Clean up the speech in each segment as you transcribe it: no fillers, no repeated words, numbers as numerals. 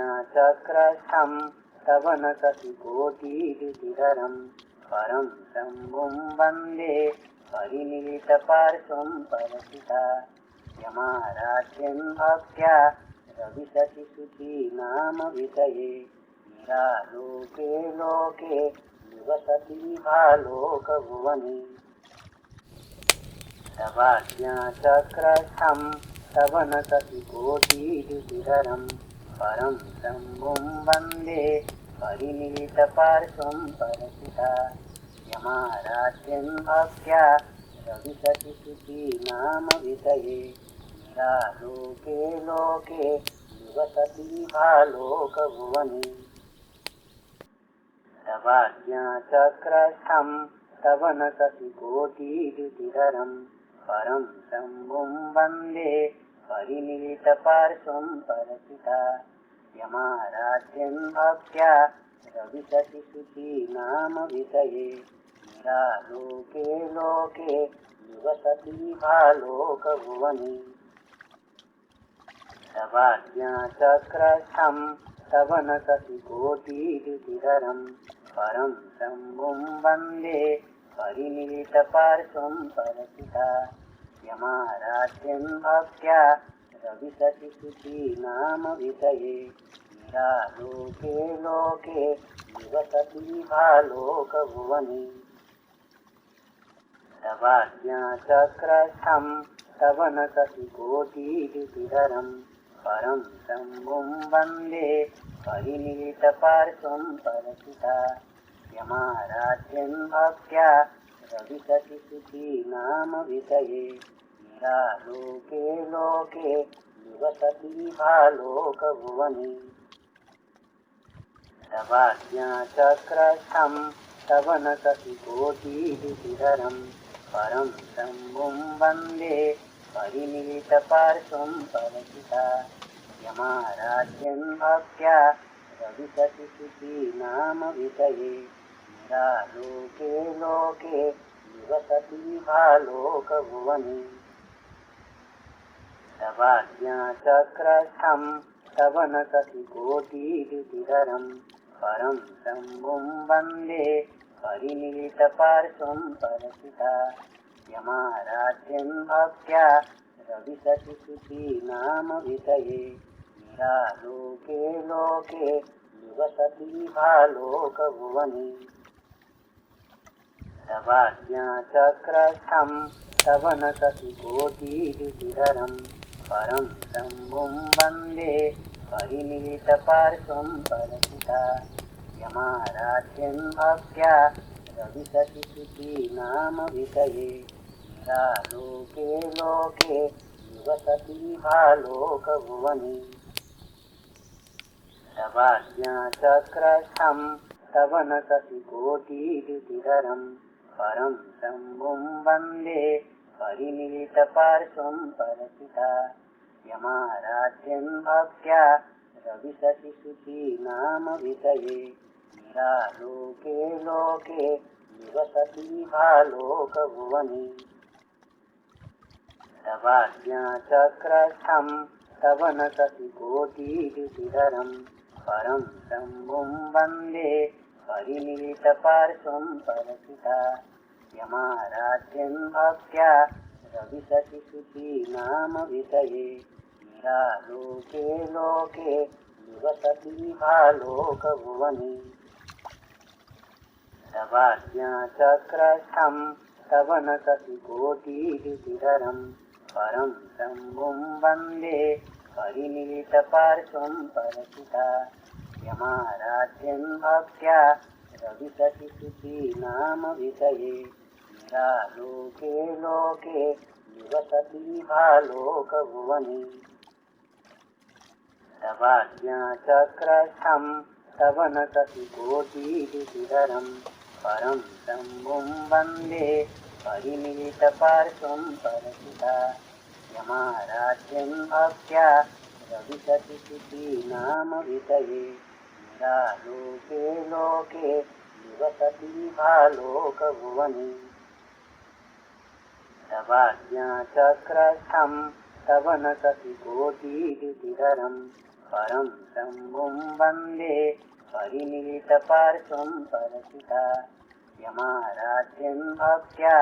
तवाज्ञाचक्रस्थं तव न शशिकोटिरुचिरं परं शम्भुं वन्दे परिनिलितपार्श्वं परसिता यमाराध्यं भक्त्या रविशशिशुचीनामविषये निरालोके लोके निवसति भालोकभुवने तवाज्ञाचक्रस्थं तव न शशिकोटिरुचिरं परं शम्भुं वन्दे परिनिलितपार्श्वं परसिता यमाराध्यं भक्त्या रविशशिशुचीनामविषये निरालोके लोके निवसति भालोकभुवने तवाज्ञाचक्रस्थं तव न शशिकोटिरुचिरं परं शम्भुं वन्दे परिनिलितपार्श्वं परसिता यमाराध्यं भक्त्या रविशशिशुचीनामविषये निरालोके लोके निवसति भालोकभुवने तवाज्ञाचक्रस्थं तव न शशिकोटिरुचिरं परं शम्भुं वन्दे परिनिलितपार्श्वं परसिता यमाराध्यं भक्त्या रविशशिशुचीनामविषये निरालोके लोके निवसति भालोकभुवने तवाज्ञाचक्रस्थं तव न शशिकोटिरुचिरं परं शम्भुं वन्दे परिनिलितपार्श्वं परसिता यमाराध्यं भक्त्या रविशशिशुचीनामविषये निरालोके लोके निवसति भालोकभुवने तवाज्ञाचक्रस्थं तव न शशिकोटिरुचिरं परं शम्भुं वन्दे परिनिलितपार्श्वं परसिता यमाराध्यं भक्त्या रविशशिशुचीनामविषये निरालोके लोके निवसति भालोकभुवने तवाज्ञाचक्रस्थं तव न शशिकोटिरुचिरं परं शम्भुं वन्दे परिनिलितपार्श्वं परसिता यमाराध्यं भक्त्या रविशशिशुचीनामविषये निरालोके लोके निवसति भालोकभुवने तवाज्ञाचक्रस्थं तव न शशिकोटिरुचिरं परं शम्भुं वन्दे परिनिलितपार्श्वं परसिता यमाराध्यं भक्त्या रविशशिशुचीनामविषये निरालोके लोके निवसति भालोकभुवने तवाज्ञाचक्रस्थं तव न शशिकोटिरुचिरं परं शम्भुं वन्दे परिनिलितपार्श्वं परसिता यमाराध्यं भक्त्या रविशशिशुचीनामविषये निरालोके लोके निवसति भालोकभुवने तवाज्ञाचक्रस्थं तव न शशिकोटिरुचिरं परं शम्भुं वन्दे परिनिलितपार्श्वं परसिता यमाराध्यं भक्त्या रविशशिशुचीनामविषये निरालोके लोके निवसति भालोकभुवने तवाज्ञाचक्रस्थं तव न शशिकोटिरुचिरं परं शम्भुं वन्दे परिनिलितपार्श्वं परसिता यमाराध्यं भक्त्या रविशशिशुचीनामविषये निरालोके लोके निवसति भालोकभुवने तवाज्ञाचक्रस्थं तव न शशिकोटिरुचिरं परं शम्भुं वन्दे परिनिलितपार्श्वं परसिता यमाराध्यं भक्त्या रविशति शुचीनामविषये निरालोके लोके निवसति भालोकभुवने तवाज्ञाचक्रस्थं तव न सतिकोटिद्युतिधरं परं शम्भुं वन्दे परिनिलितपार्श्वं परसिता यमाराध्यं भक्त्या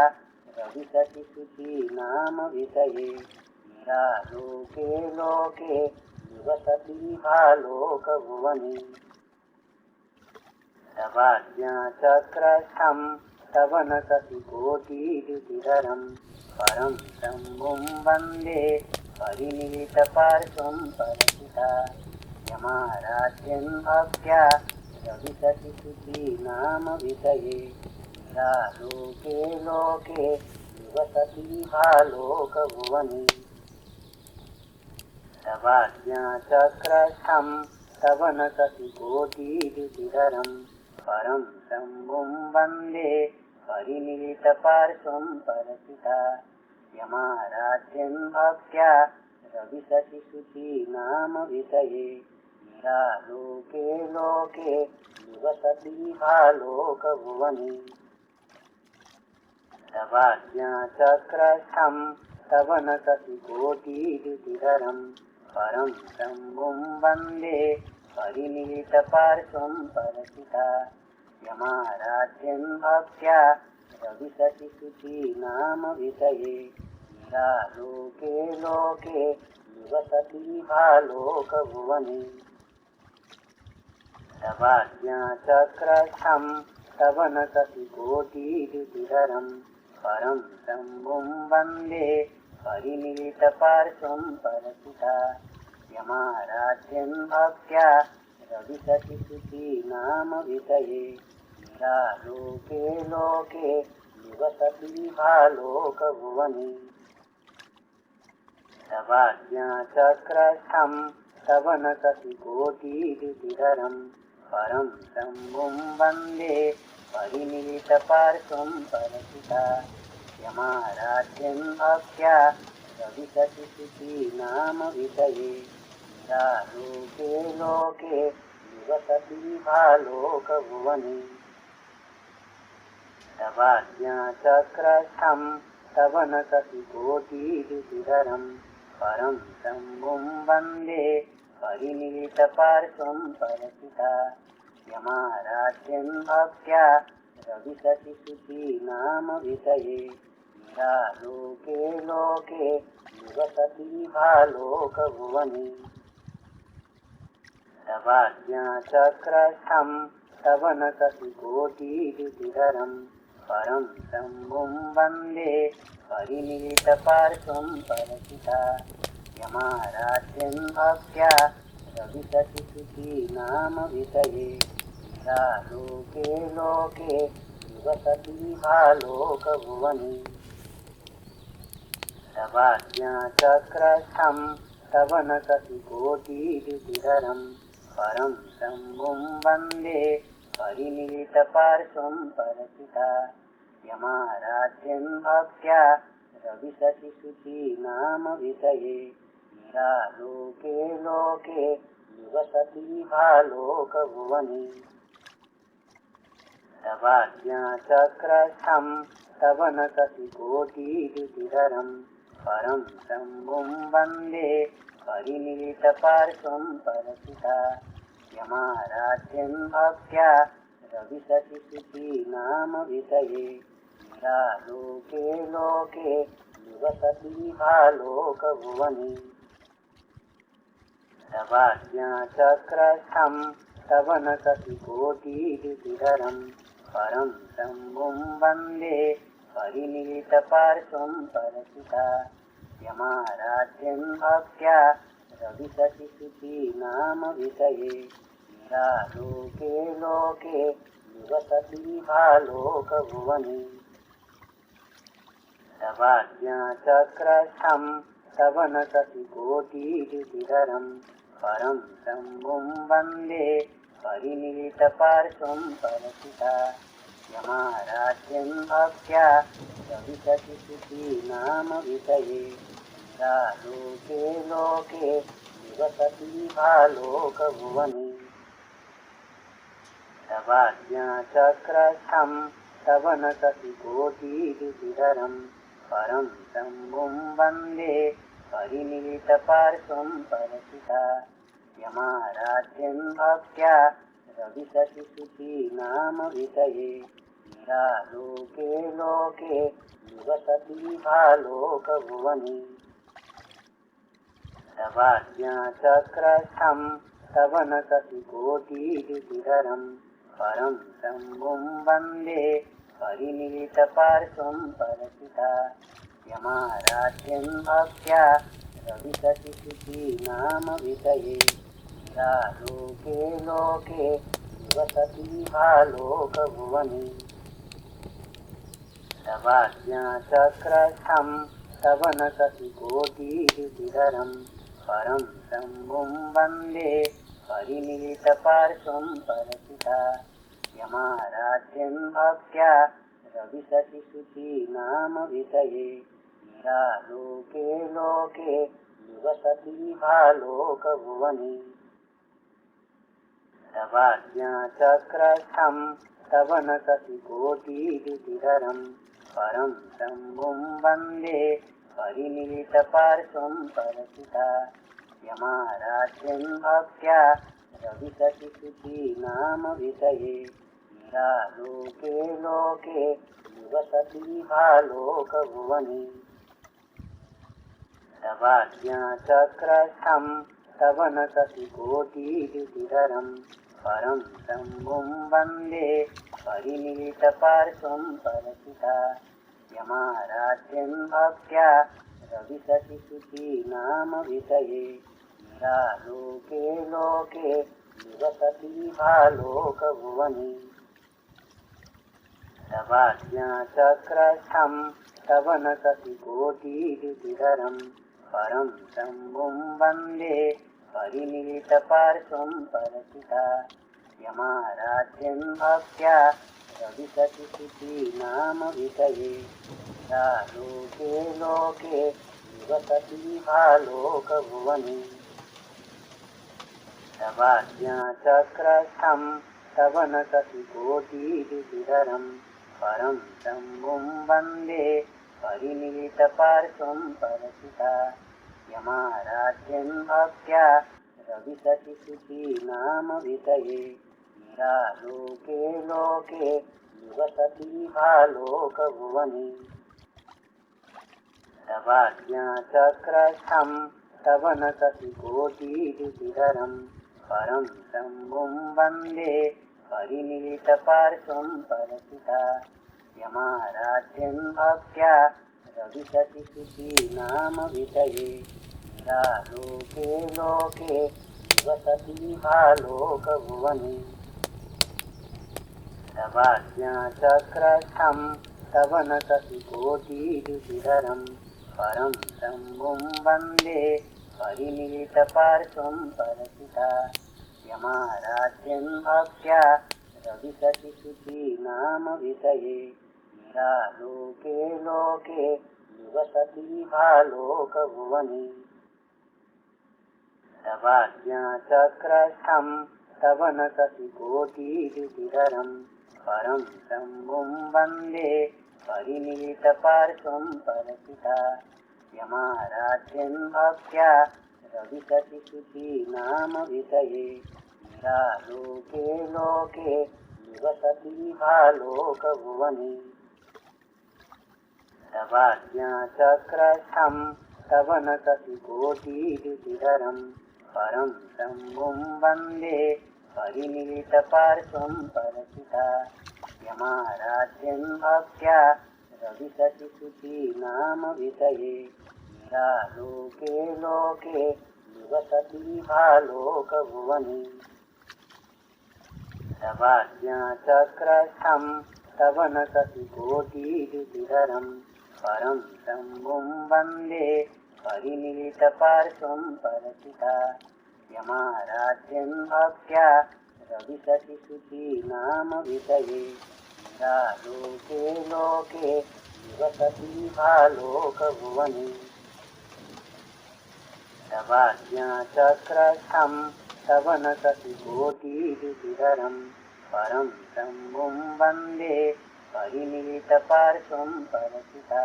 रविशति शुचीनामविषये निरालोके लोके निवसति भालोकभुवने तवाज्ञाचक्रस्थं तव न सतिकोटिद्युतिधरं परं शम्भुं वन्दे परिनिलितपार्श्वं परसिता यमाराध्यं भक्त्या रविशति शुचीनामविषये निरालोके लोके निवसति भालोकभुवने तवाज्ञाचक्रस्थं तव न सतिकोटिद्युतिधरं परं शम्भुं वन्दे परिनिलितपार्श्वं परसिता यमाराध्यं भक्त्या रविशति शुचीनामविषये निरालोके लोके निवसति भालोकभुवने तवाज्ञाचक्रस्थं तव न सतिकोटिद्युतिधरं परं शम्भुं वन्दे परिनिलितपार्श्वं परसिता यमाराध्यं भक्त्या रविशति शुचीनामविषये निरालोके लोके निवसति भालोकभुवने तवाज्ञाचक्रस्थं तव न सतिकोटिद्युतिधरं परं शम्भुं वन्दे परिनिलितपार्श्वं परसिता यमाराध्यं भक्त्या रविशति शुचीनामविषये निरालोके लोके निवसति भालोकभुवने तवाज्ञाचक्रस्थं तव न सतिकोटिद्युतिधरं परं शम्भुं वन्दे परिनिलितपार्श्वं परसिता यमाराध्यं भक्त्या रविशति शुचीनामविषये निरालोके लोके निवसति भालोकभुवने तवाज्ञाचक्रस्थं तव न सतिकोटिद्युतिधरं परं शम्भुं वन्दे परिनिलितपार्श्वं परसिता यमाराध्यं भक्त्या रविशति शुचीनामविषये निरालोके लोके निवसति भालोकभुवने तवाज्ञाचक्रस्थं तव न सतिकोटिद्युतिधरं परं शम्भुं वन्दे परिनिलितपार्श्वं परसिता यमाराध्यं भक्त्या रविशति शुचीनामविषये निरालोके लोके निवसति भालोकभुवने तवाज्ञाचक्रस्थं तव न सतिकोटिद्युतिधरं परं शम्भुं वन्दे परिनिलितपार्श्वं परसिता यमाराध्यं भक्त्या रविशति शुचीनामविषये निरालोके लोके निवसति भालोकभुवने तवाज्ञाचक्रस्थं तव न सतिकोटिद्युतिधरं परं शम्भुं वन्दे परिनिलितपार्श्वं परसिता यमाराध्यं भक्त्या रविशति शुचीनामविषये निरालोके लोके निवसति भालोकभुवने तवाज्ञाचक्रस्थं तव न सतिकोटिद्युतिधरं परं शम्भुं वन्दे परिनिलितपार्श्वं परसिता यमाराध्यं भक्त्या रविशति शुचीनामविषये निरालोके लोके निवसति भालोकभुवने तवाज्ञाचक्रस्थं तव न सतिकोटिद्युतिधरं परं शम्भुं वन्दे परिनिलितपार्श्वं परसिता यमाराध्यं भक्त्या रविशति शुचीनामविषये निरालोके लोके निवसति भालोकभुवने तवाज्ञाचक्रस्थं तव न सति कोटिरुचिधरं परं शम्भुं वन्दे परिनिलितपार्श्वं परसिता यमाराध्यं भक्त्या रविशति शुचीनामभिषये निरालोके लोके निवसति भालोकभुवने तवाज्ञाचक्रस्थं तव न सति कोटिरुचिधरं परं शम्भुं वन्दे परिनिलितपार्श्वं परसिता यमाराध्यं भक्त्या रविशति शुचीनामभिषये निरालोके लोके निवसति भालोकभुवने तवाज्ञाचक्रस्थं तव न सति कोटिरुचिधरं परं शम्भुं वन्दे परिनिलितपार्श्वं परसिता यमाराध्यं भक्त्या रविशति शुचीनामभिषये निरालोके लोके निवसति भालोकभुवने तवाज्ञाचक्रस्थं तव न सति कोटिरुचिधरं परं शम्भुं वन्दे परिनिलितपार्श्वं परसिता यमाराध्यं भक्त्या रविशति शुचीनामभिषये निरालोके लोके निवसति भालोकभुवने तवाज्ञाचक्रस्थं तव न सति कोटिरुचिधरं परं शम्भुं वन्दे परिनिलितपार्श्वं परसिता यमाराध्यं भक्त्या रविशति शुचीनामभिषये निरालोके लोके निवसति भालोकभुवने तवाज्ञाचक्रस्थं तव न सति कोटिरुचिधरं परं शम्भुं वन्दे परिनिलितपार्श्वं परसिता यमाराध्यं भक्त्या रविशति शुचीनामभिषये निरालोके लोके निवसति भालोकभुवने तवाज्ञाचक्रस्थं तव न सति कोटिरुचिधरं परं शम्भुं वन्दे परिनिलितपार्श्वं परसिता यमाराध्यं भक्त्या रविशति शुचीनामभिषये निरालोके लोके निवसति भालोकभुवने तवाज्ञाचक्रस्थं तव न सति कोटिरुचिधरं परं शम्भुं वन्दे परिनिलितपार्श्वं परसिता यमाराध्यं भक्त्या रविशति शुचीनामभिषये निरालोके लोके निवसति भालोकभुवने तवाज्ञाचक्रस्थं तव न सति कोटिरुचिधरं परं शम्भुं वन्दे परिनिलितपार्श्वं परसिता यमाराध्यं भक्त्या रविशति शुचीनामभिषये निरालोके लोके निवसति भालोकभुवने तवाज्ञाचक्रस्थं तव न सति कोटिरुचिधरं परं शम्भुं वन्दे परिनिलितपार्श्वं परसिता यमाराध्यं भक्त्या रविशति शुचीनामभिषये निरालोके लोके निवसति भालोकभुवने तवाज्ञाचक्रस्थं तव न सति कोटिरुचिधरं परं शम्भुं वन्दे परिनिलितपार्श्वं परसिता यमाराध्यं भक्त्या रविशति शुचीनामभिषये निरालोके लोके निवसति भालोकभुवने तवाज्ञाचक्रस्थं तव न सति कोटिरुचिधरं परं शम्भुं वन्दे परिनिलितपार्श्वं परसिता यमाराध्यं भक्त्या रविशति शुचीनामभिषये निरालोके लोके निवसति भालोकभुवने तवाज्ञाचक्रस्थं स्तवनशतिकोटिरुचिरं परं शम्भुं वन्दे परिनिलितपार्श्वं परसिता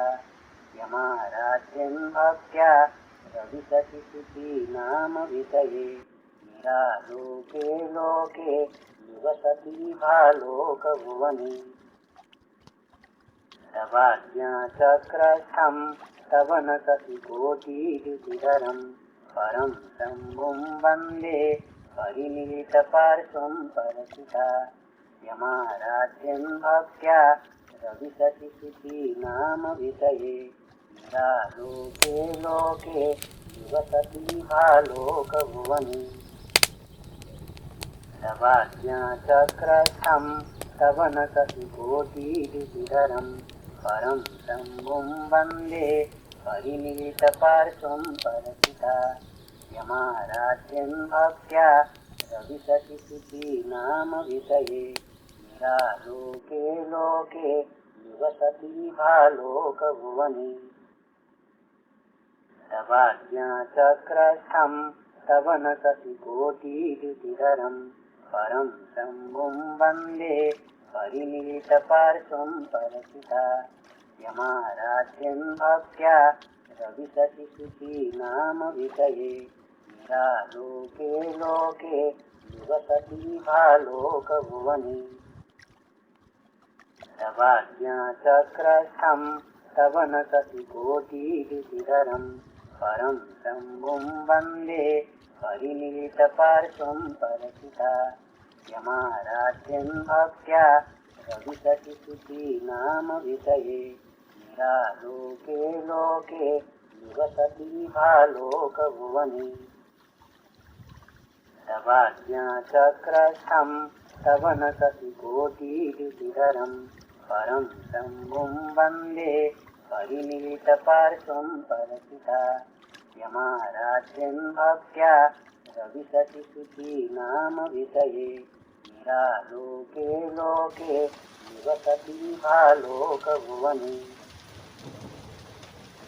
यमाराध्यं भक्त्या रविशशिशुचीनामभिषये निरालोके लोके निवसति भालोकभुवने तवाज्ञाचक्रस्थं स्तवनशतिकोटिरुचिरं परं शम्भुं वन्दे परिनिलितपार्श्वं परसिता यमाराध्यं भक्त्या रविशशिशुचीनामभिषये निरालोके लोके निवसति भालोकभुवने तवाज्ञाचक्रस्थं स्तवनशतिकोटिरुचिरं परं शम्भुं वन्दे परिनिलितपार्श्वं परसिता यमाराध्यं भक्त्या रविशशिशुचीनामभिषये निरालोके लोके निवसति भालोकभुवने तवाज्ञाचक्रस्थं स्तवनशतिकोटिरुचिरं परं शम्भुं वन्दे परिनिलितपार्श्वं परसिता यमाराध्यं भक्त्या रविशशिशुचीनामभिषये निरालोके लोके निवसति भालोकभुवने तवाज्ञाचक्रस्थं स्तवनशतिकोटिरुचिरं परं शम्भुं वन्दे परिनिलितपार्श्वं परसिता यमाराध्यं भक्त्या रविशशिशुचीनामभिषये निरालोके लोके निवसति भालोकभुवने तवाज्ञाचक्रस्थं स्तवनशतिकोटिरुचिरं परं शम्भुं वन्दे परिनिलितपार्श्वं परसिता यमाराध्यं भक्त्या रविशशिशुचीनामभिषये निरालोके लोके निवसति भालोकभुवने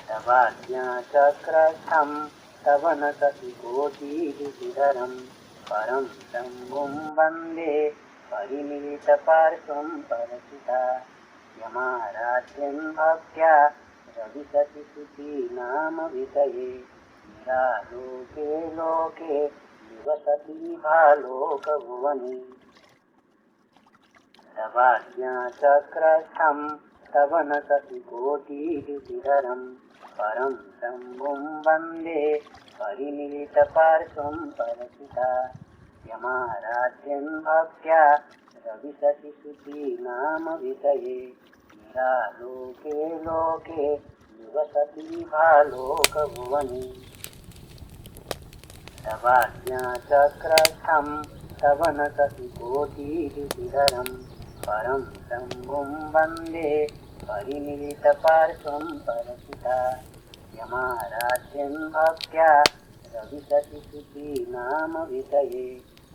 तवाज्ञाचक्रस्थं स्तवनशतिकोटिरुचिरं परं शम्भुं वन्दे परिनिलितपार्श्वं परसिता यमाराध्यं भक्त्या रविशशिशुचीनामभिषये निरालोके लोके निवसति भालोकभुवने तवाज्ञाचक्रस्थं स्तवनशतिकोटिरुचिरं परं शम्भुं वन्दे परिनिलितपार्श्वं परसिता यमाराध्यं भक्त्या रविशशिशुचीनामभिषये निरालोके लोके निवसति भालोकभुवने तवाज्ञाचक्रस्थं स्तवनशतिकोटिरुचिरं परं शम्भुं वन्दे परिनिलितपार्श्वं परसिता यमाराध्यं भक्त्या रविशशिशुचीनामभिषये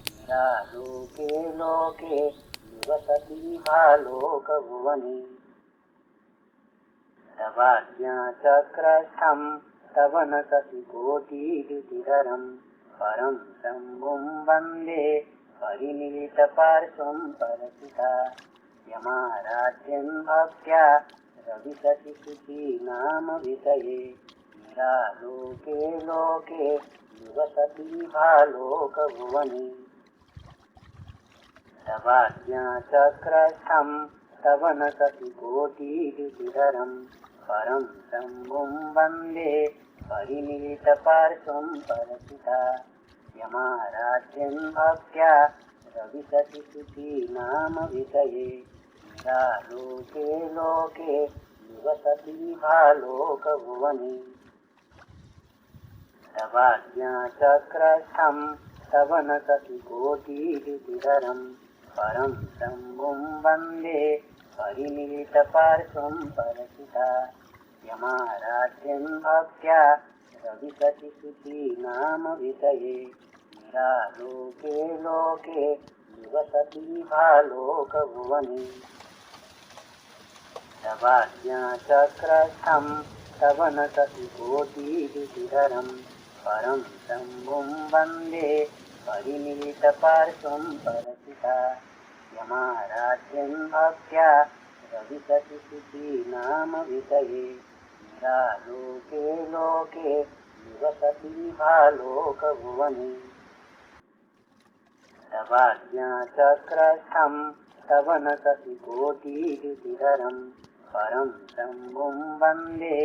निरालोके लोके निवसति भालोकभुवने तवाज्ञाचक्रस्थं स्तवनशतिकोटिरुचिरं परं शम्भुं वन्दे परिनिलितपार्श्वं परसिता यमाराध्यं भक्त्या रविशशिशुचीनामभिषये निरालोके लोके निवसति भालोकभुवने तवाज्ञाचक्रस्थं स्तवनशतिकोटिरुचिरं परं शम्भुं वन्दे परिनिलितपार्श्वं परसिता यमाराध्यं भक्त्या रविशशिशुचीनामभिषये निरालोके लोके निवसति भालोकभुवने तवाज्ञाचक्रस्थं स्तवनशतिकोटिरुचिरं परं शम्भुं वन्दे परिनिलितपार्श्वं परसिता यमाराध्यं भक्त्या रविशशिशुचीनामभिषये निरालोके लोके निवसति भालोकभुवने तवाज्ञाचक्रस्थं स्तवनशतिकोटिरुचिरं परं शम्भुं वन्दे परिमिलितपार्श्वं परसिता यमाराध्यं भक्त्या रविसति शुचीनामविषये निरालोके लोके निवसति भालोकभुवने तवाज्ञाचक्रस्थं स्तवनशशिकोटिद्युतिधरं परं शम्भुं वन्दे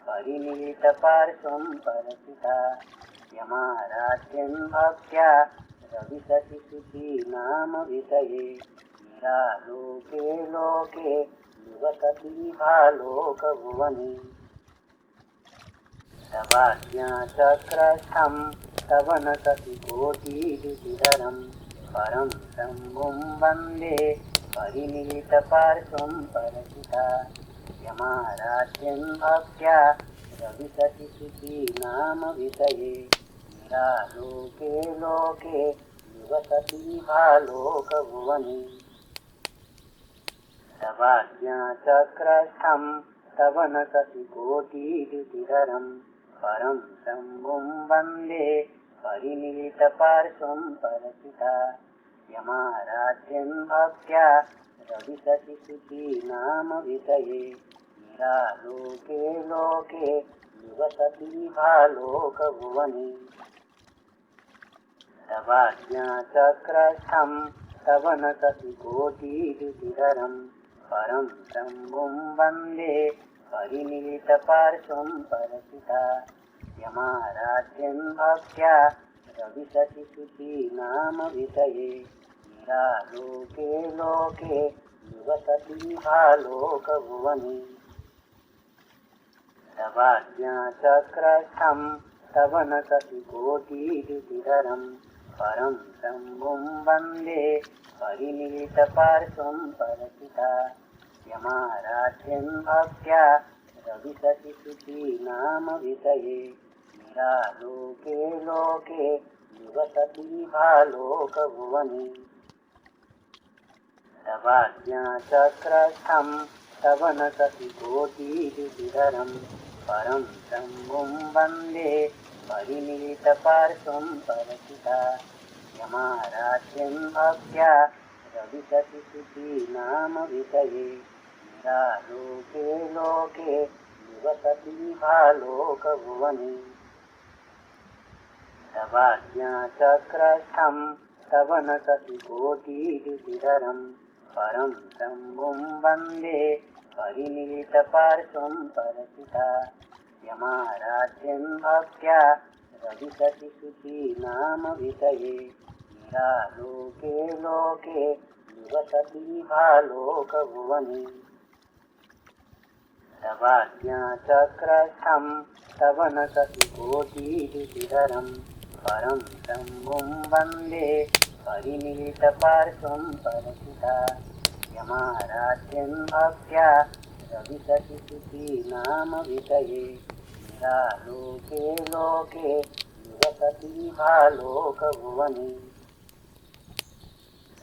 परिमिलितपार्श्वं परसिता यमाराध्यं भक्त्या रविशशिशुचीनामविषये निरालोके लोके निवसति भालोकभुवने तवाज्ञाचक्रस्थं स्तवनशशिकोटिद्युतिधरं परं शम्भुं वन्दे परिमिलितपार्श्वं परसिता यमाराध्यं भक्त्या रविशशिशुचीनामविषये निरालोके लोके निवसति भालोकभुवने तवाज्ञाचक्रस्थं स्तवनशशिकोटिद्युतिधरं परं शम्भुं वन्दे परिमिलितपार्श्वं परसिता यमाराध्यं भक्त्या रविशशिशुचीनामविषये निरालोके लोके निवसति भालोकभुवने तवाज्ञाचक्रस्थं स्तवनशशिकोटिद्युतिधरं परं शम्भुं वन्दे परिमिलितपार्श्वं परसिता यमाराध्यं भक्त्या रविशशिशुचीनामविषये निरालोके लोके निवसति भालोकभुवने तवाज्ञाचक्रस्थं स्तवनशशिकोटिद्युतिधरं परं शम्भुं वन्दे परिमिलितपार्श्वं परसिता यमाराध्यं भक्त्या रविशशिशुचीनामविषये निरालोके लोके निवसति भालोकभुवने तवाज्ञाचक्रस्थं स्तवनशशिकोटिद्युतिधरं परं शम्भुं वन्दे परिमिलितपार्श्वं परसिता यमाराध्यं भक्त्या रविशशिशुचीनामविषये निरालोके लोके निवसति भालोकभुवने तवाज्ञाचक्रस्थं स्तवनशशिकोटिद्युतिधरं परं शम्भुं वन्दे परिमिलितपार्श्वं परसिता यमाराध्यं भक्त्या रविशशिशुचीनामविषये निरालोके लोके निवसति भालोकभुवने तवाज्ञाचक्रस्थं स्तवनशशिकोटिद्युतिधरं परं शम्भुं वन्दे परिमिलितपार्श्वं परसिता यमाराध्यं भक्त्या रविशशिशुचीनामविषये निरालोके लोके निवसति भालोकभुवने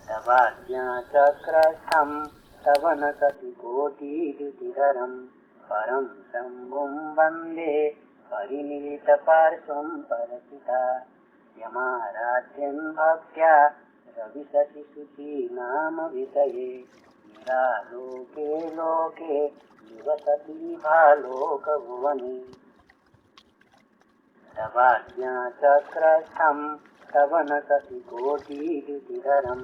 तवाज्ञाचक्रस्थं स्तवनशशिकोटिद्युतिधरं परं शम्भुं वन्दे परिमिलितपार्श्वं परसिता यमाराध्यं भक्त्या रविशशिशुचीनामविषये निरालोके लोके निवसति भालोकभुवने तवाज्ञाचक्रस्थं स्तवनशशिकोटिद्युतिधरं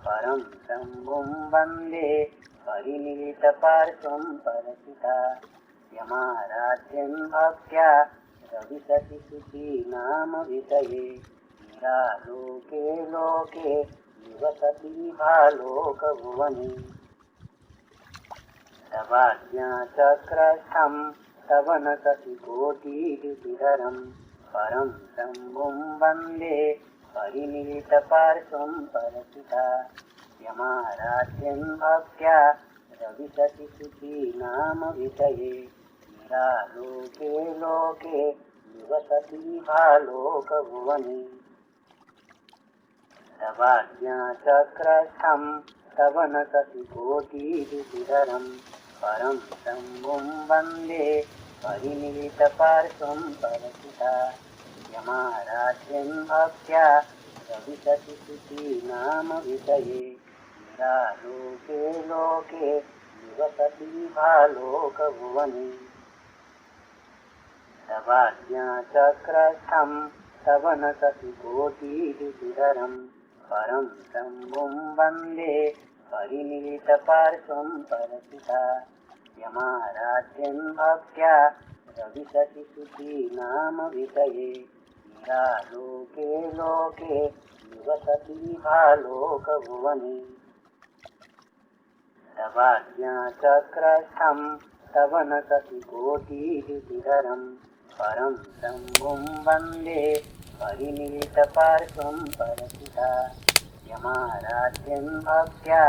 परं शम्भुं वन्दे परिमिलितपार्श्वं परसिता यमाराध्यं भक्त्या रविशशिशुचीनामविषये निरालोके लोके निवसति भालोकभुवने तवाज्ञाचक्रस्थं स्तवनशशिकोटिद्युतिधरं परं शम्भुं वन्दे परिमिलितपार्श्वं परसिता यमाराध्यं भक्त्या रविशशिशुचीनामविषये निरालोके लोके निवसति भालोकभुवने तवाज्ञाचक्रस्थं स्तवनशशिकोटिद्युतिधरं परं शम्भुं वन्दे परिमिलितपार्श्वं परसिता यमाराध्यं भक्त्या रविशति शुचीनाम विषये निरालोके लोके निवसति भालोकभुवने तवाज्ञाचक्रस्थं स्तवनशतिकोटिरुचिरं परं शम्भुं वन्दे परिनिलितपार्श्वं परसिता यमाराध्यं भक्त्या रविशतिशुचीनाम विषये निरालोके लोके निवसति भालोकभुवने तवाज्ञाचक्रस्थं स्तवनशतिकोटिरुचिरं परं शम्भुं वन्दे परिनिलितपार्श्वं परसिता यमाराध्यं भक्त्या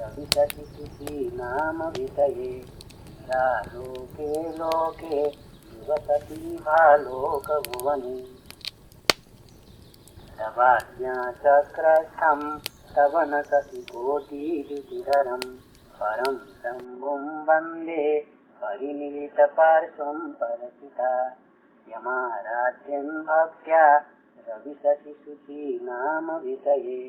रविशतिशुचीनाम विषये निरालोके लोके निवसति भालोकभुवने तवाज्ञाचक्रस्थं स्तवनशतिकोटिरुचिरं परं शम्भुं वन्दे परिनिलितपार्श्वं परसिता यमाराध्यं भक्त्या रविशतिशुचीनाम विषये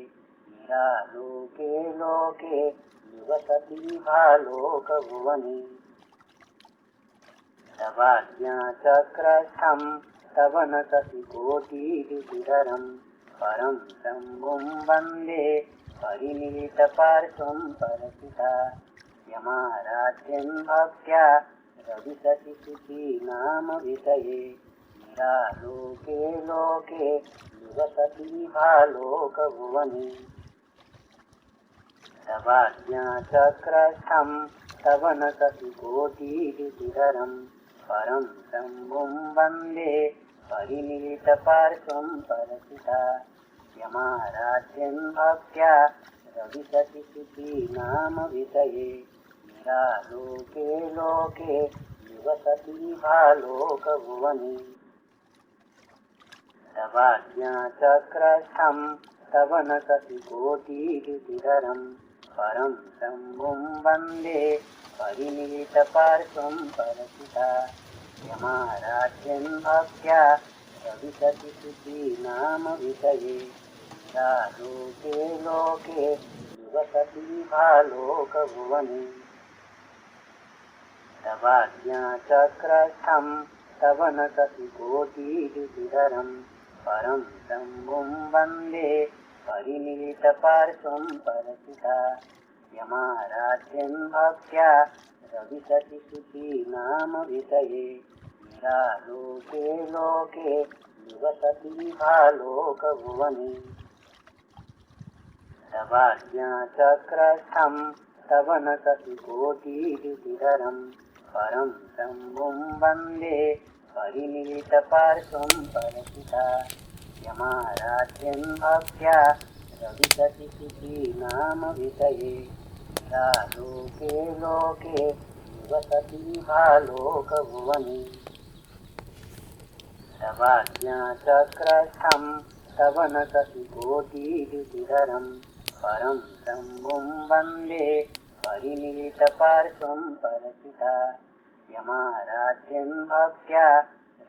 निरालोके लोके निवसति भालोकभुवने तवाज्ञाचक्रस्थं स्तवनशतिकोटिरुचिरं परं शम्भुं वन्दे परिनिलितपार्श्वं परसिता यमाराध्यं भक्त्या रविशतिशुचीनाम विषये निरालोके लोके निवसति भालोकभुवने तवाज्ञाचक्रस्थं स्तवनशतिकोटिरुचिरं परं शम्भुं वन्दे परिनिलितपार्श्वं परसिता यमाराध्यं भक्त्या रविशतिशुचीनाम विषये निरालोके लोके निवसति भालोकभुवने तवाज्ञाचक्रस्थं स्तवनशतिकोटिरुचिरं परं शम्भुं वन्दे परिनिलितपार्श्वं परसिता यमाराध्यं भक्त्या रविशतिशुचीनाम विषये निरालोके लोके निवसति भालोकभुवने तवाज्ञाचक्रस्थं स्तवनशतिकोटिरुचिरं परं शम्भुं वन्दे परिनिलितपार्श्वं परसिता यमाराध्यं भक्त्या रविशतिशुचीनाम विषये निरालोके लोके निवसति भालोकभुवने तवाज्ञाचक्रस्थं स्तवनशतिकोटिरुचिरं परं शम्भुं वन्दे परिनिलितपार्श्वं परसिता यमाराध्यं भक्त्या रविशतिशुचीनाम विषये निरालोके लोके निवसति भालोकभुवने तवाज्ञाचक्रस्थं स्तवनशतिकोटिरुचिरं परं शम्भुं वन्दे परिनिलितपार्श्वं परसिता यमाराध्यं भक्त्या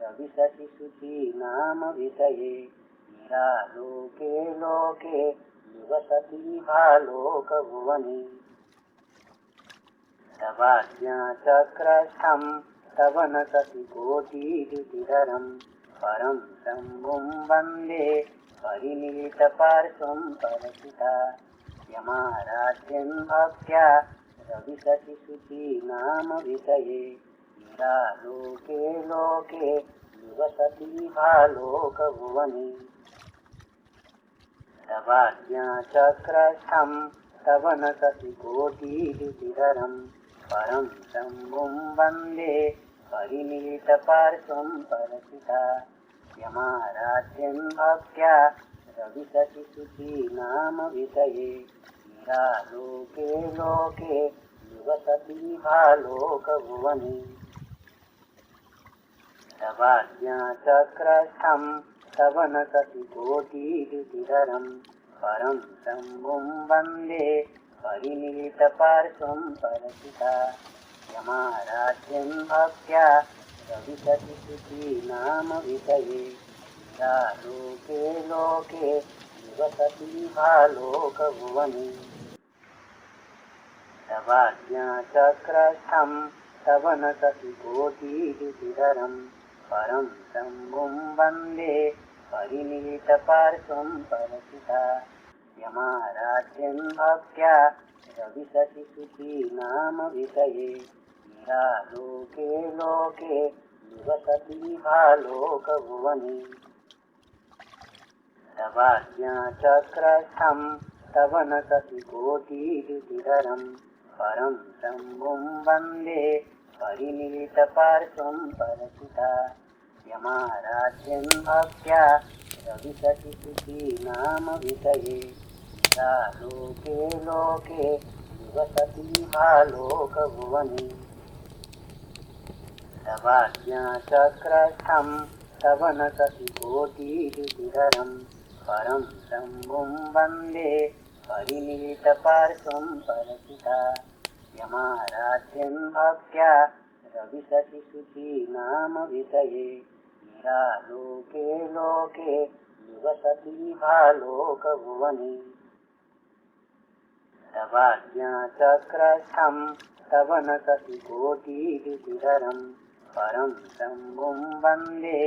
रविशतिशुचीनाम विषये निरालोके लोके निवसति भालोकभुवने तवाज्ञाचक्रस्थं स्तवनशतिकोटिरुचिरं परं शम्भुं वन्दे परिनिलितपार्श्वं परसिता यमाराध्यं भक्त्या रविशतिशुचीनाम विषये निरालोके लोके निवसति भालोकभुवने तवाज्ञाचक्रस्थं स्तवनशतिकोटिरुचिरं परं शम्भुं वन्दे परिनिलितपार्श्वं परसिता यमाराध्यं भक्त्या रविशतिशुचीनाम विषये निरालोके लोके निवसति भालोकभुवने तवाज्ञाचक्रस्थं स्तवनशतिकोटिरुचिरं परं शम्भुं वन्दे परिनिलितपार्श्वं परसिता यमाराध्यं भक्त्या रविशतिशुचीनाम विषये लोके लोके निवसति भालोकभुवने तवाज्ञाचक्रस्थं तव न सतिकोटिरुचिरं परं शम्भुं वन्दे परिणीतपार्श्वं परसिता यमाराध्यं भक्त्या रविशति शुचीनामभिषये नीरालोके लोके निवसति भालोकभुवने तवाज्ञाचक्रस्थं तव न सतिकोटिरुचिरं परं शम्भुं वन्दे परिणीतपार्श्वं परसिता यमाराध्यं भक्त्या रविशति शुचीनामभिषये नीरालोके लोके निवसति भालोकभुवने तवाज्ञाचक्रस्थं तव न सतिकोटिरुचिरं परं शम्भुं वन्दे परिणीतपार्श्वं परसिता यमाराध्यं भक्त्या रविशति शुचीनामभिषये नीरालोके लोके निवसति भालोकभुवने तवाज्ञाचक्रस्थं तव न सतिकोटिरुचिरं परं शम्भुं वन्दे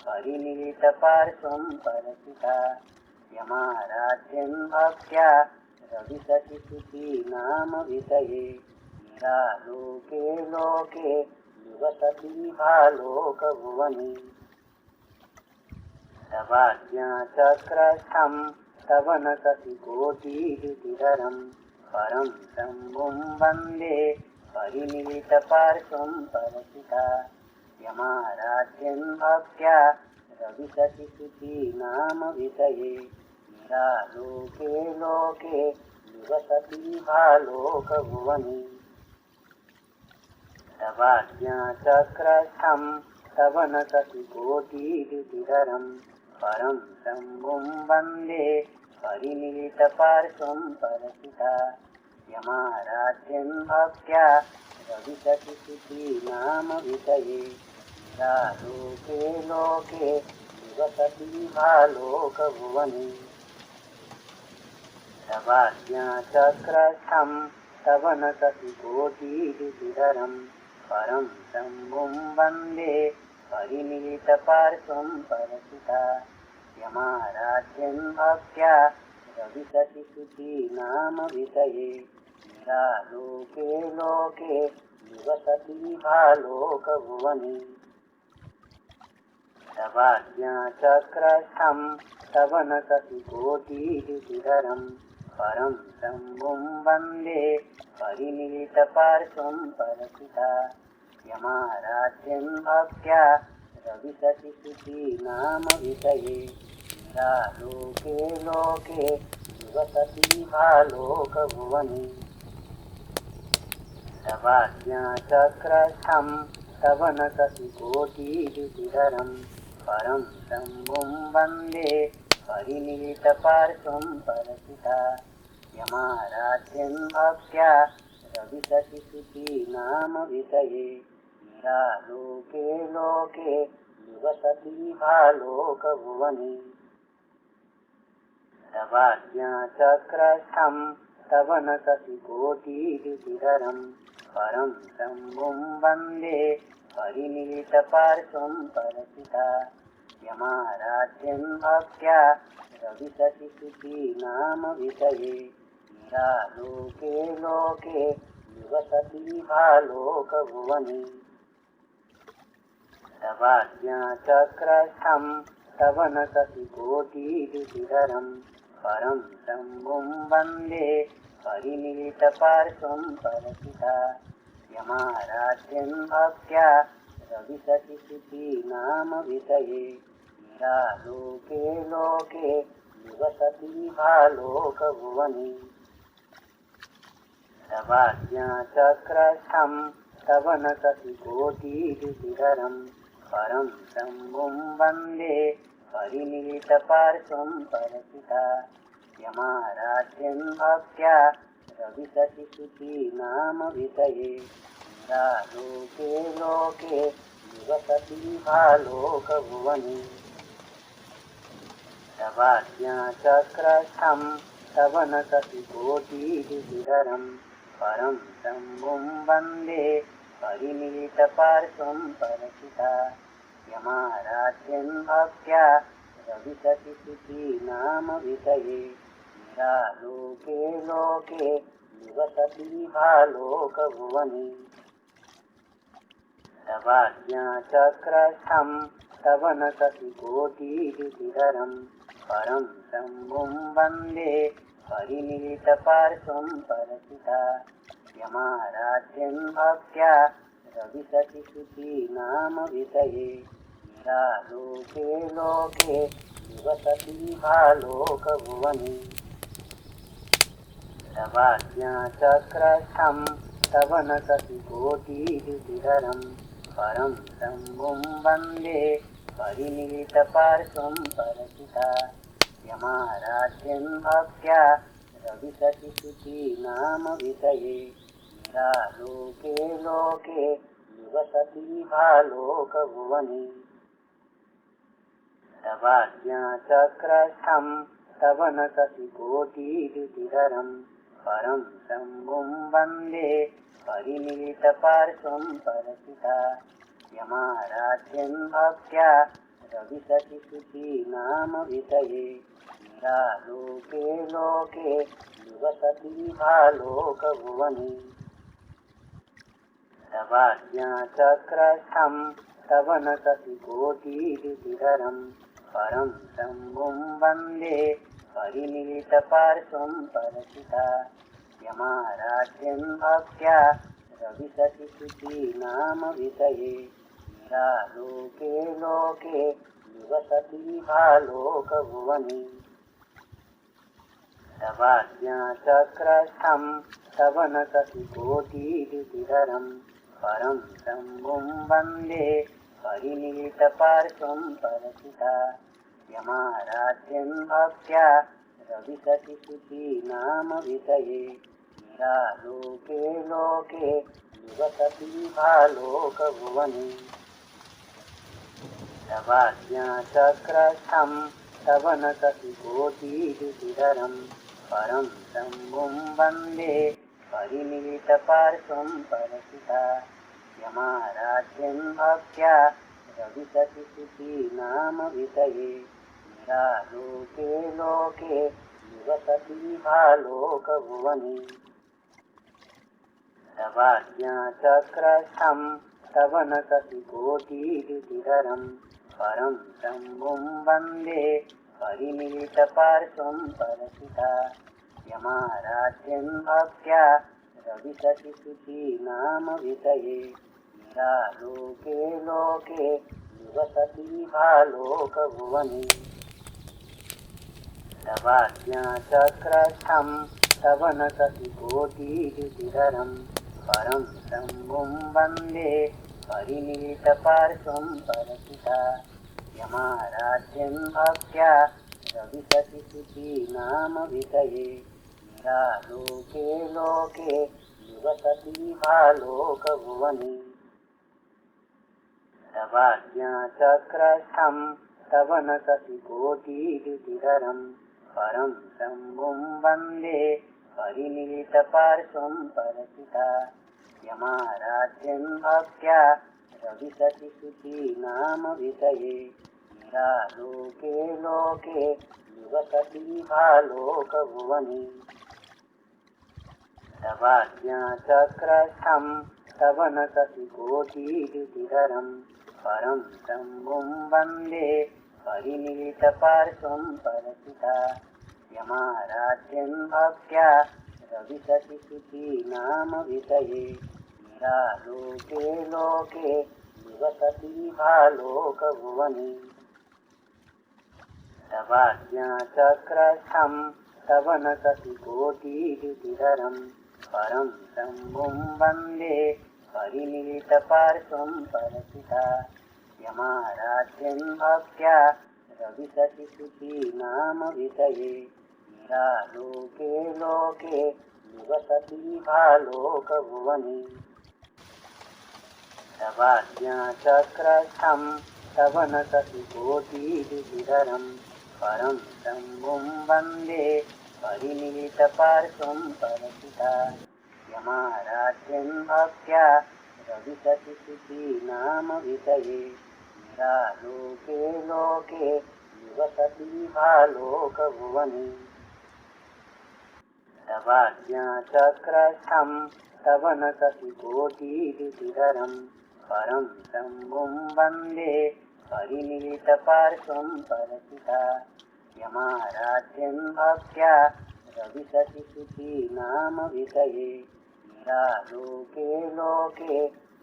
परिणीतपार्श्वं परसिता यमाराध्यं भक्त्या रविशति शुचीनामभिषये नीरालोके लोके निवसति भालोकभुवने तवाज्ञाचक्रस्थं तव न सतिकोटिरुचिरं परं शम्भुं वन्दे परिणीतपार्श्वं परसिता यमाराध्यं भक्त्या रविशति शुचीनामभिषये नीरालोके लोके निवसति भालोकभुवने तवाज्ञाचक्रस्थं तव न सतिकोटिरुचिरं परं शम्भुं वन्दे परिणीतपार्श्वं परसिता यमाराध्यं भक्त्या रविशति शुचीनामभिषये नीरालोके लोके निवसति भालोकभुवने तवाज्ञाचक्रस्थं तव न सतिकोटिरुचिरं परं शम्भुं वन्दे परिणीतपार्श्वं परसिता यमाराध्यं भक्त्या रविशति शुचीनामभिषये नीरालोके लोके निवसति भालोकभुवने तवाज्ञाचक्रस्थं तव न सतिकोटिरुचिरं परं शम्भुं वन्दे परिणीतपार्श्वं परसिता यमाराध्यं भक्त्या रविशति शुचीनामभिषये नीरालोके लोके निवसति भालोकभुवने तवाज्ञाचक्रस्थं तव न सतिकोटिरुचिरं परं शम्भुं वन्दे परिणीतपार्श्वं परसिता यमाराध्यं भक्त्या रविशति शुचीनामभिषये नीरालोके लोके निवसति भालोकभुवने तवाज्ञाचक्रस्थं तव न सतिकोटिरुचिरं परं शम्भुं वन्दे परिणीतपार्श्वं परसिता यमाराध्यं भक्त्या रविशति शुचीनामभिषये नीरालोके लोके निवसति भालोकभुवने तवाज्ञाचक्रस्थं तव न सतिकोटिरुचिरं परं शम्भुं वन्दे परिणीतपार्श्वं परसिता यमाराध्यं भक्त्या रविशति शुचीनामभिषये नीरालोके लोके निवसति भालोकभुवने तवाज्ञाचक्रस्थं तव न सतिकोटिरुचिरं परं शम्भुं वन्दे परिणीतपार्श्वं परसिता यमाराध्यं भक्त्या रविशति शुचीनामभिषये नीरालोके लोके निवसति भालोकभुवने तवाज्ञाचक्रस्थं स्तवनशतिकोटिविधरं परं शम्भुं वन्दे परिमिलितपार्श्वं परशिता यमाराध्यं भक्त्या रविशति शुचीनाम विषये निरालोके लोके निवसति भालोकभुवने तवाज्ञाचक्रस्थं स्तवनशतिकोटिविधरं परं शम्भुं वन्दे परिमिलितपार्श्वं परशिता यमाराध्यं भक्त्या रविशति शुचीनाम विषये निरालोके लोके निवसति भालोकभुवने तवाज्ञाचक्रस्थं स्तवनशतिकोटिविधरं परं शम्भुं वन्दे परिमिलितपार्श्वं परशिता यमाराध्यं भक्त्या रविशति शुचीनाम विषये निरालोके लोके निवसति भालोकभुवने तवाज्ञाचक्रस्थं स्तवनशतिकोटिविधरं परं शम्भुं वन्दे परिमिलितपार्श्वं परशिता यमाराध्यं भक्त्या रविशति शुचीनाम विषये निरालोके लोके निवसति भालोकभुवने तवाज्ञाचक्रस्थं स्तवनशतिकोटिविधरं परं शम्भुं वन्दे परिमिलितपार्श्वं परशिता यमाराध्यं भक्त्या रविशति शुचीनाम विषये निरालोके लोके निवसति भालोकभुवने तवाज्ञाचक्रस्थं स्तवनशतिकोटिविधरं परं शम्भुं वन्दे परिमिलितपार्श्वं परशिता यमाराध्यं भक्त्या रविशति शुचीनाम विषये निरालोके लोके निवसति भालोकभुवने तवाज्ञाचक्रस्थं स्तवनशतिकोटिविधरं परं शम्भुं वन्दे परिमिलितपार्श्वं परशिता यमाराध्यं भक्त्या रविशति शुचीनाम विषये निरालोके लोके निवसति भालोकभुवने तवाज्ञाचक्रस्थं स्तवनशतिकोटिविधरं परं शम्भुं वन्दे परिमिलितपार्श्वं परशिता यमाराध्यं भक्त्या रविशति शुचीनाम विषये निरालोके लोके निवसति भालोकभुवने तवाज्ञाचक्रस्थं स्तवनशतिकोटिविधरं परं शम्भुं वन्दे परिमिलितपार्श्वं परशिता यमाराध्यं भक्त्या रविशति शुचीनाम विषये निरालोके लोके निवसति भालोकभुवने तवाज्ञाचक्रस्थं स्तवनशतिकोटिविधरं परं शम्भुं वन्दे परिमिलितपार्श्वं परशिता यमाराध्यं भक्त्या रविशति शुचीनाम विषये निरालोके लोके निवसति भालोकभुवने तवाज्ञाचक्रस्थं स्तवनशतिकोटिविधरं परं शम्भुं वन्दे परिमिलितपार्श्वं परशिता यमाराध्यं भक्त्या रविशति शुचीनाम विषये निरालोके लोके निवसति भालोकभुवने तवाज्ञाचक्रस्थं स्तवनशतिकोटिविधरं परं शम्भुं वन्दे परिमिलितपार्श्वं परशिता यमाराध्यं भक्त्या रविशति शुचीनाम विषये निरालोके लोके निवसति भालोकभुवने तवाज्ञाचक्रस्थं स्तवनशतिकोटिविधरं परं शम्भुं वन्दे परिनिहितपार्श्वं परसिता यमाराध्यं भक्त्या रविशशिशुचीनामभिषये निरालोके लोके निवसति भालोकभुवने तवाज्ञाचक्रस्थं तव न शशिकोटिरुचिरं परं शम्भुं वन्दे परिनिहितपार्श्वं परसिता यमाराध्यं भक्त्या रविशशिशुचीनामभिषये निरालोके लोके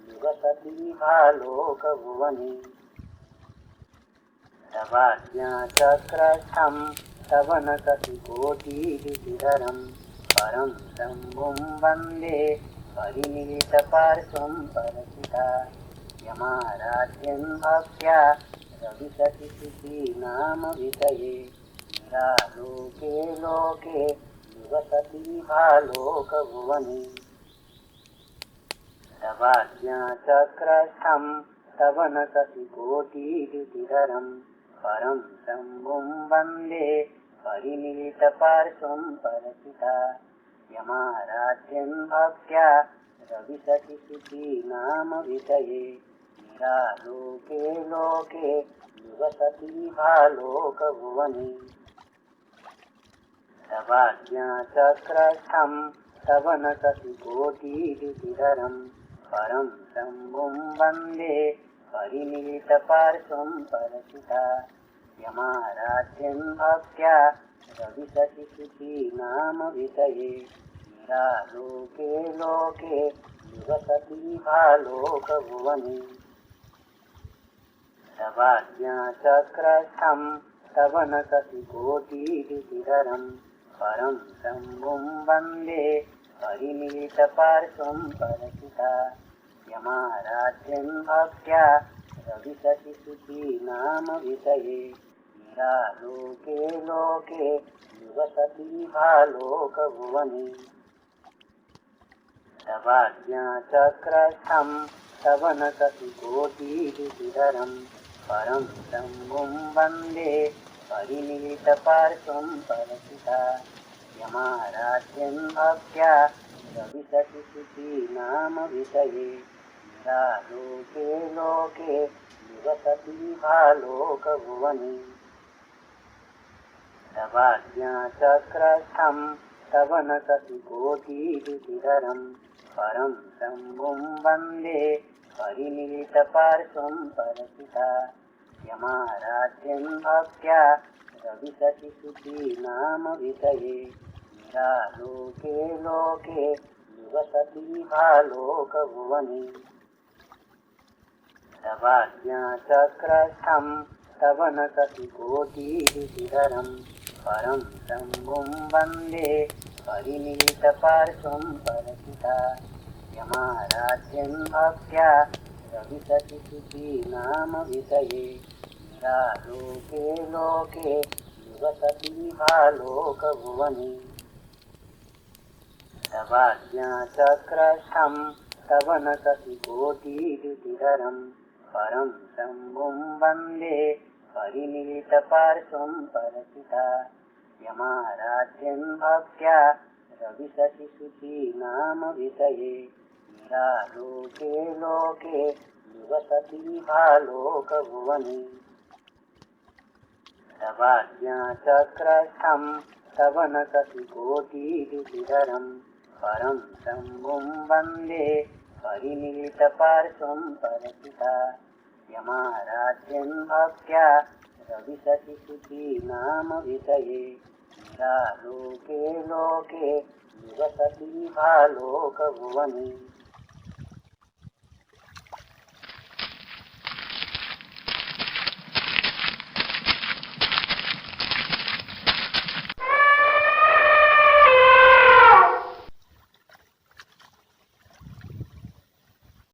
निवसति भालोकभुवने तवाज्ञाचक्रस्थं तव न शशिकोटिरुचिरं परं शम्भुं वन्दे परिनिहितपार्श्वं परसिता यमाराध्यं भक्त्या रविशशिशुचीनामभिषये निरालोके लोके निवसति भालोकभुवने तवाज्ञाचक्रस्थं तव न शशिकोटिरुचिरं परं शम्भुं वन्दे परिनिहितपार्श्वं परसिता यमाराध्यं भक्त्या रविशशिशुचीनामभिषये निरालोके लोके निवसति भालोकभुवने तवाज्ञाचक्रस्थं तव न शशिकोटिरुचिरं परं शम्भुं वन्दे परिनिहितपार्श्वं परसिता यमाराध्यं भक्त्या रविशशिशुचीनामभिषये निरालोके लोके निवसति भालोकभुवने तवाज्ञाचक्रस्थं तव न शशिकोटिरुचिरं परं शम्भुं वन्दे परिनिहितपार्श्वं परसिता यमाराध्यं भक्त्या रविशशिशुचीनामभिषये निरालोके लोके निवसति भालोकभुवने तवाज्ञाचक्रस्थं तव न शशिकोटिरुचिरं परं शम्भुं वन्दे परिनिहितपार्श्वं परसिता यमाराध्यं भक्त्या रविशशिशुचीनामभिषये निरालोके लोके निवसति भालोकभुवने तवाज्ञाचक्रस्थं तव न शशिकोटिरुचिरं परं शम्भुं वन्दे परिनिहितपार्श्वं परसिता यमाराध्यं भक्त्या रविशशिशुचीनामभिषये निरालोके लोके निवसति भालोकभुवने तवाज्ञाचक्रस्थं तव न शशिकोटिरुचिरं परं शम्भुं वन्दे परिनिहितपार्श्वं परसिता यमाराध्यं भक्त्या रविशशिशुचीनामभिषये निरालोके लोके निवसति भालोकभुवने तवाज्ञाचक्रस्थं तव न शशिकोटिरुचिरं परं शम्भुं वन्दे परिनिहितपार्श्वं परसिता यमाराध्यं भक्त्या रविशशिशुचीनामभिषये निरालोके लोके निवसति भालोकभुवने तवाज्ञाचक्रस्थं तव न शशिकोटिरुचिरं परं शम्भुं वन्दे परिनिहितपार्श्वं परसिता यमाराध्यं भक्त्या रविशशिशुचीनामभिषये निरालोके लोके निवसति भालोकभुवने